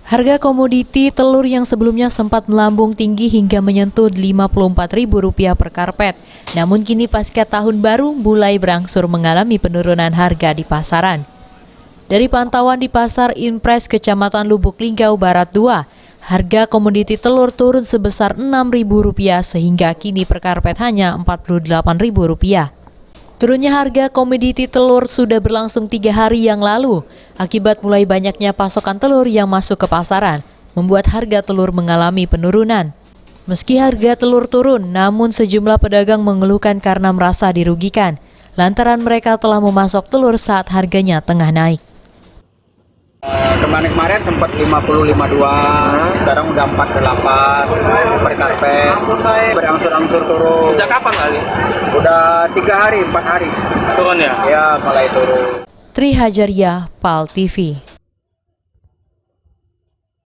Harga komoditi telur yang sebelumnya sempat melambung tinggi hingga menyentuh Rp54.000 per karpet. Namun kini pasca tahun baru mulai berangsur mengalami penurunan harga di pasaran. Dari pantauan di Pasar Impres Kecamatan Lubuk Linggau Barat 2, harga komoditi telur turun sebesar Rp6.000 sehingga kini per karpet hanya Rp48.000. Turunnya harga komoditi telur sudah berlangsung 3 hari yang lalu. Akibat mulai banyaknya pasokan telur yang masuk ke pasaran, membuat harga telur mengalami penurunan. Meski harga telur turun, namun sejumlah pedagang mengeluhkan karena merasa dirugikan, lantaran mereka telah memasok telur saat harganya tengah naik. Kemarin sempat 50-52, sekarang udah 48 per karpet, berangsur-angsur turun. Sejak kapan kali? Udah 3 hari, 4 hari. Turun ya? Ya, mulai turun. Tri Hajaria, PAL TV.